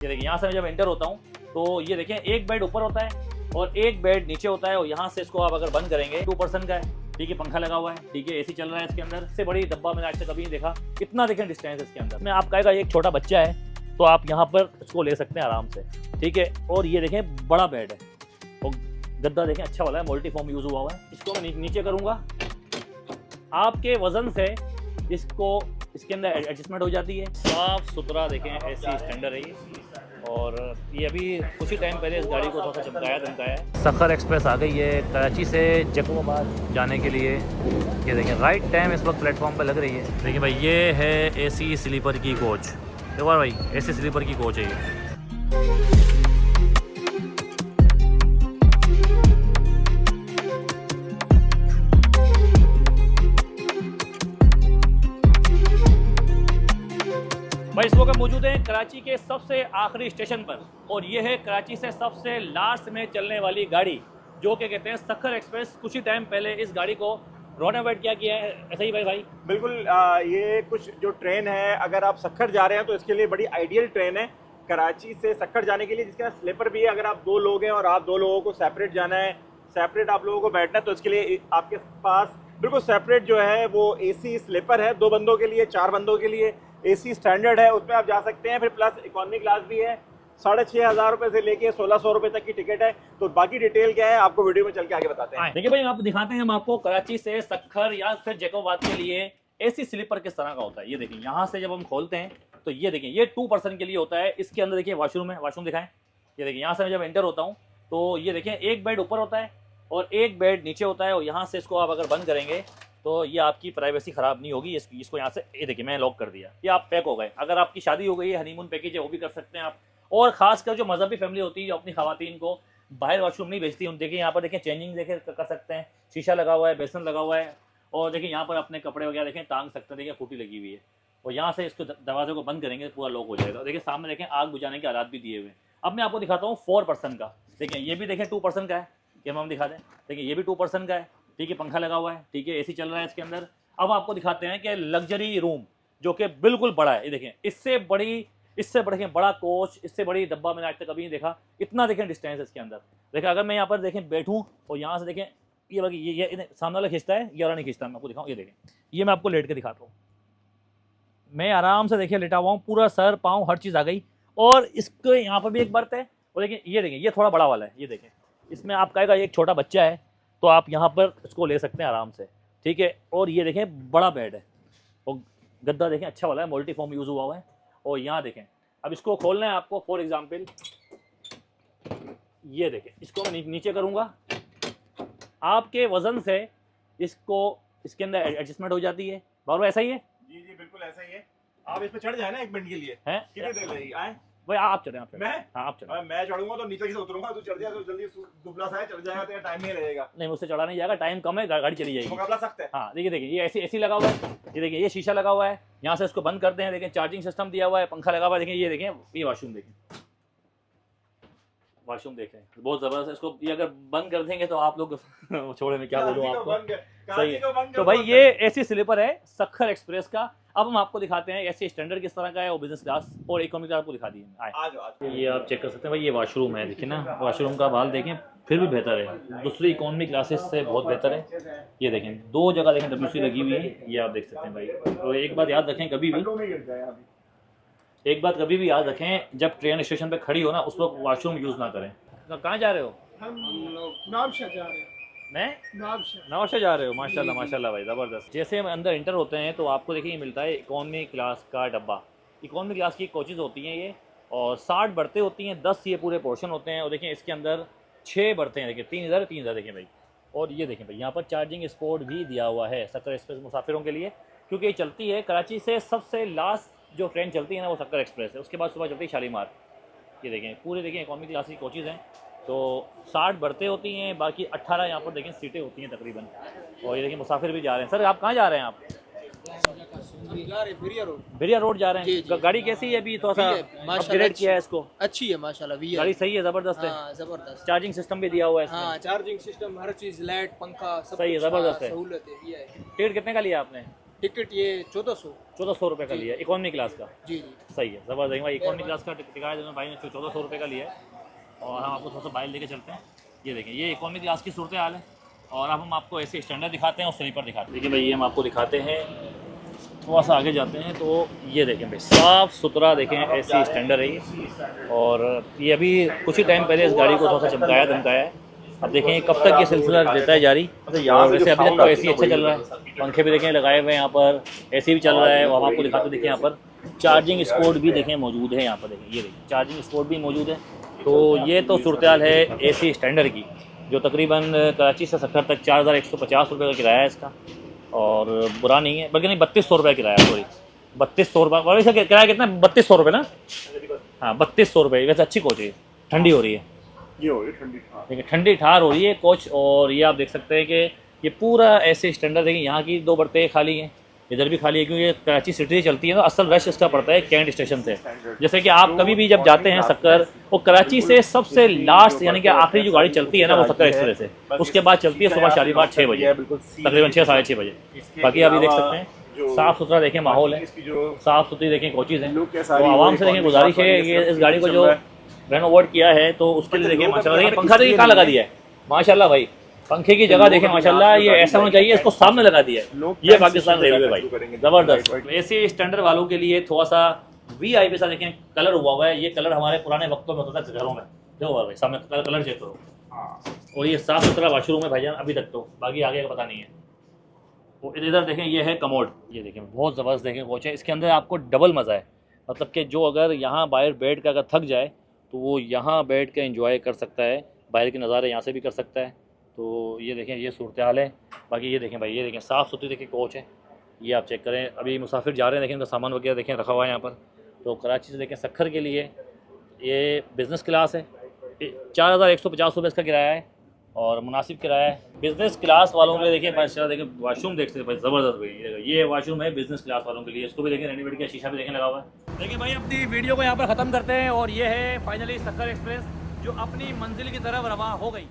ये देखिए यहाँ से मैं जब एंटर होता हूँ तो ये देखें एक बेड ऊपर होता है और एक बेड नीचे होता है और यहाँ से इसको आप अगर बंद करेंगे 2% का है, ठीक है, पंखा लगा हुआ है, ठीक है, एसी चल रहा है इसके अंदर। इससे बड़ी डब्बा मैंने आज तक कभी नहीं देखा। इतना देखें डिस्टेंस इसके अंदर में। आप कहेगा एक छोटा बच्चा है तो आप यहाँ पर इसको ले सकते हैं आराम से, ठीक है। और ये देखें बड़ा बेड है और गद्दा देखें अच्छा वाला है, मल्टी फॉर्म यूज हुआ है। इसको मैं नीचे करूँगा, आपके वजन से इसके अंदर एडजस्टमेंट हो जाती है। साफ सुथरा देखें ऐसी स्टैंडर्ड है ये। और ये अभी कुछ ही टाइम पहले इस गाड़ी को थोड़ा सा चमकाया धमकाया है। सखर एक्सप्रेस आ गई है कराची से जैकोबाबाद जाने के लिए। ये देखें राइट टाइम इस वक्त प्लेटफॉर्म पर लग रही है। देखिए भाई ये है एसी स्लीपर की कोच। देखो भाई एसी स्लीपर की कोच है ये। भाई इस वक्त मौजूद है कराची के सबसे आखिरी स्टेशन पर और ये है कराची से सबसे लास्ट में चलने वाली गाड़ी जो कि कहते हैं सखर एक्सप्रेस। कुछ ही टाइम पहले इस गाड़ी को रोनोवेट किया है, ऐसा ही भाई? बिल्कुल। ये कुछ जो ट्रेन है, अगर आप सखर जा रहे हैं तो इसके लिए बड़ी आइडियल ट्रेन है कराची से सखर जाने के लिए, जिसके अंदर स्लीपर भी है। अगर आप 2 लोग हैं और आप 2 लोगों को सेपरेट जाना है, सेपरेट आप लोगों को बैठना है, तो इसके लिए आपके पास बिल्कुल सेपरेट जो है वो एसी स्लीपर है। 2 बंदों के लिए, 4 बंदों के लिए एसी स्टैंडर्ड है, उसमें आप जा सकते हैं। फिर प्लस इकोनॉमी क्लास भी है। 6,500 रुपये से लेके 1,600 रुपये तक की टिकट है। तो बाकी डिटेल क्या है आपको वीडियो में चल के आगे बताते हैं। देखिए भाई आप दिखाते हैं हम आपको कराची से सखर या फिर जैकोबाबाद के लिए एसी स्लीपर किस तरह का होता है। ये देखिए यहाँ से जब हम खोलते हैं तो ये देखिए ये 2% के लिए होता है। इसके अंदर देखिए वॉशरूम है, वॉशरूम दिखाएं। ये देखिए यहाँ से मैं जब एंटर होता हूँ तो ये देखिए एक बेड ऊपर होता है और एक बेड नीचे होता है और यहाँ से इसको आप अगर बंद करेंगे तो ये आपकी प्राइवेसी ख़राब नहीं होगी। इसको यहाँ से ये देखिए मैं लॉक कर दिया, ये आप पैक हो गए। अगर आपकी शादी हो गई है, हनीमून पैकेज है, वो भी कर सकते हैं आप। और खासकर जो मजहबी फैमिली होती है जो अपनी खवातीन को बाहर वॉशरूम नहीं भेजती, उन देखिए यहाँ पर देखें चेंजिंग देखें कर सकते हैं। शीशा लगा हुआ है, बेसन लगा हुआ है और देखिए यहाँ पर अपने कपड़े वगैरह देखें टांग सकते हैं। देखिए फूटी लगी हुई है और यहाँ से इसको दरवाजे को बंद करेंगे पूरा लॉक हो जाएगा। देखिए सामने देखें आग बुझाने के आलात भी दिए हुए। अब मैं आपको दिखाता हूँ 4% का। देखिए ये भी देखें 2% का है, कि हम दिखा दें। देखिए ये भी 2% का है, ठीक है, पंखा लगा हुआ है, ठीक है, एसी चल रहा है इसके अंदर। अब आपको दिखाते हैं कि लग्जरी रूम जो कि बिल्कुल बड़ा है। ये देखें इससे बड़ा कोच, इससे बड़ी डब्बा मैंने आज तक कभी नहीं देखा। इतना देखें डिस्टेंस इसके अंदर। देखें अगर मैं यहाँ पर देखें बैठूँ और यहाँ से देखें ये सामने वाला खींचता है, ये वाला नहीं खींचता। मैं आपको दिखाऊँ, ये देखें, ये मैं आपको लेट के दिखाता हूँ। मैं आराम से देखिए लेटा हुआ हूँ, पूरा सर पाँव हर चीज़ आ गई। और इसके यहाँ पर भी एक बर्थ है और देखें ये थोड़ा बड़ा वाला है। ये देखें इसमें आप कहेगा एक छोटा बच्चा है तो आप यहाँ पर इसको ले सकते हैं आराम से, ठीक है। और ये देखें बड़ा बेड है और गद्दा देखें अच्छा वाला है, मल्टी फॉर्म यूज़ हुआ है। और यहाँ देखें अब इसको खोलना है आपको। फॉर एग्जांपल ये देखें, इसको मैं नीचे करूँगा, आपके वज़न से इसके अंदर एडजस्टमेंट हो जाती है। बाबू ऐसा ही है? जी बिल्कुल ऐसा ही है। आप इस पे चढ़ जाए ना 1 मिनट के लिए। हैं कितनी देर लगेगी? आए भाई आप चढ़े, आप मैं? हाँ आप चढ़े। मैं चढ़ूंगा तो नीचे से उतरूंगा, तो चढ़ जाए तो जल्दी दुबला सा है, चढ़ जाएगा तो टाइम नहीं लगेगा। नहीं मुझसे चढ़ा नहीं जाएगा, टाइम कम है, गाड़ी चली जाएगी। मुकाबला सख्त है। हाँ देखिए ये एसी लगा हुआ है, ये देखिए ये शीशा लगा हुआ है। यहाँ से इसको बंद करते हैं, देखिए चार्जिंग सिस्टम दिया हुआ है, पंखा लगा हुआ है। देखिए ये देखें ये वॉशरूम देखें, वॉशरूम देखें बहुत ज़बरदस्त। इसको ये अगर बंद कर देंगे तो आप लोग छोड़े में क्या बोलूँ आपको, सही है। तो भाई ये एसी स्लीपर है सखर एक्सप्रेस का। अब हम आपको दिखाते हैं एसी स्टैंडर्ड किस तरह का है और बिजनेस क्लास और इकोनॉमी क्लास आपको दिखा दी है। ये आप चेक कर सकते हैं भाई, ये वॉशरूम है, देखिए ना वॉशरूम का हाल देखें, फिर भी बेहतर है, दूसरी इकोनॉमी क्लासेस से बहुत बेहतर है। ये देखें 2 जगह देखें WC लगी हुई है, ये आप देख सकते हैं भाई। तो एक बात याद रखें, कभी भी याद रखें, जब ट्रेन स्टेशन पे खड़ी हो ना उस वक्त वॉशरूम यूज़ ना करें। तो कहाँ जा रहे हो? हम लोग नवाबशाह जा रहे हैं। मैं नवाबशाह जा रहे हो? माशाल्लाह भाई ज़बरदस्त। जैसे हम अंदर इंटर होते हैं तो आपको देखिए मिलता है इकोनॉमी क्लास का डब्बा। इकोनॉमी क्लास की कोचेज़ होती हैं ये, और 60 बर्तें होती हैं, 10 ये पूरे पोर्शन होते हैं। और देखिए इसके अंदर 6 बर्तें हैं, देखिए 3,000 देखें भाई। और ये देखें भाई यहाँ पर चार्जिंग स्पॉट भी दिया हुआ है सखर एक्सप्रेस मुसाफिरों के लिए, क्योंकि ये चलती है कराची से सबसे लास्ट जो ट्रेन चलती है ना वो सखर एक्सप्रेस है। उसके बाद सुबह चलती है शालीमार। ये देखें पूरे देखें इकोनॉमी क्लास की कोचेज़ हैं। तो 60 बर्तें होती हैं, बाकी 18 यहाँ पर देखें सीटें होती हैं तकरीबन। और ये देखिए मुसाफिर भी जा रहे हैं। सर आप कहाँ जा रहे हैं? आप बिरिया रोड जा रहे हैं। गाड़ी कैसी है? अभी थोड़ा सा अपग्रेड किया है इसको, अच्छी है माशाल्लाह। गाड़ी सही है, जबरदस्त है, जबरदस्त। चार्जिंग सिस्टम भी दिया हुआ है इसमें। चार्जिंग सिस्टम हर चीज, लाइट, पंखा सब सही है, जबरदस्त है। सहूलत है। टिकट कितने का लिया आपने? टिकट ये 1400। 1400 रुपये का लिया इकोनॉमी क्लास का। जी जी। सही है, ज़बरदस्त भाई। इकोनॉमी क्लास का टिकट है जो भाई ने 1400 रुपये का लिया है। और हम आपको थोड़ा सा बाहर लेके चलते हैं। ये देखें, ये इकोनॉमी क्लास की सूरत हाल है। और अब हम आपको ऐसे स्टैंडर्ड दिखाते हैं और स्लीपर दिखाते हैं। देखिए भाई, ये हम आपको दिखाते हैं, थोड़ा सा आगे जाते हैं तो ये देखें भाई, साफ़ सुथरा देखें, ऐसी स्टैंडर्ड है ये। और ये अभी कुछ ही टाइम पहले इस गाड़ी को थोड़ा सा चमकाया धमकाया है। अब देखें कब तक ये सिलसिला देता है जारी। और वैसे अभी तक तो एसी अच्छा चल रहा है, पंखे भी देखें लगाए हुए हैं यहाँ पर, एसी भी चल रहा है। और हम आपको दिखाते देखें यहाँ पर चार्जिंग स्पोर्ट भी देखें मौजूद है यहाँ पर। देखें ये देखें चार्जिंग स्पोर्ट भी मौजूद है। तो ये तो सूरत हाल है एसी स्टैंडर्ड की, जो तकरीबन कराची से सक्खर तक 4150 रुपये का किराया है इसका। और बुरा नहीं है, बल्कि नहीं 3200 रुपये किराया, सॉरी 3200 रुपये। और इसका किराया कितना है? 3200 रुपये ना? हाँ 3200 रुपये। वैसे अच्छी कोच है, ठंडी हो रही है, ये हो रही ठंडी ठार। देखिए ठंडी ठार हो रही है कोच। और ये आप देख सकते हैं कि ये पूरा ऐसे स्टैंडर्ड है कि यहाँ की 2 बर्तें खाली हैं, इधर भी खाली है, क्योंकि ये कराची सिटी चलती है ना। असल रश इसका पड़ता है कैंट स्टेशन से। जैसे कि आप कभी भी जब जाते हैं सक्कर, वो कराची से सबसे लास्ट यानी कि आखिरी जो गाड़ी चलती है ना, वो सक्कर एक्सप्रेस है। उसके बाद चलती है सुबह शालीमार 6 बजे, तकरीबन 6 साढ़े 6 बजे। बाकी आप ये देख सकते हैं साफ़ सुथरा देखें माहौल है, साफ़ सुथरी देखें कोचेज़ हैं। तो आवाम से देखें गुजारिश है कि इस गाड़ी को जो रेनोवेट किया है तो उसके लिए देखें माशाल्लाह। देखिए पंखा देखिए कहाँ लगा दिया है माशाल्लाह भाई, पंखे की जगह देखें माशाल्लाह। ये ऐसा होना चाहिए, इसको सामने लगा दिया है। ये पाकिस्तान रेलवे भाई ज़बरदस्त। ऐसे स्टैंडर्ड वालों के लिए थोड़ा सा VIP सा देखें कलर हुआ है। ये कलर हमारे पुराने वक्तों में होता था घरों में, जो हुआ भाई सामने कलर चेक करो। और ये साफ़ सुथरा वाशरूम है भाईजान अभी तक तो, बाकी आगे का पता नहीं है। वो इधर देखें, ये है कमोड, ये देखें बहुत ज़बरदस्त देखें कोच है। इसके अंदर आपको डबल मज़ा है, मतलब कि जो अगर यहाँ बाहर बैठ कर अगर थक जाए तो वो यहाँ बैठ के एंजॉय कर सकता है, बाहर के नज़ारे यहाँ से भी कर सकता है। तो ये देखें ये सूरत हाल है। बाकी ये देखें भाई, ये देखें साफ़ सुथरी देखें कोच है, ये आप चेक करें। अभी मुसाफिर जा रहे हैं, देखें उनका सामान वगैरह देखें रखा हुआ है यहाँ पर। तो कराची से देखें सक्खर के लिए ये बिज़नेस क्लास है, 4150 रुपये इसका किराया है और मुनासिब किराया है। बिज़नेस क्लास वालों के लिए देखें माशाल्लाह, देखें वाशरूम देख सकते हैं भाई ज़बरदस्त भाई। ये वाशरूम है बिज़नेस क्लास वालों के लिए, इसको भी देखें रेनोवेट किया, शीशा भी देखें लगा हुआ है। देखिए भाई, अपनी वीडियो को यहाँ पर ख़त्म करते हैं। और ये है फाइनली सक्खर एक्सप्रेस जो अपनी मंजिल की तरफ रवाना हो गई।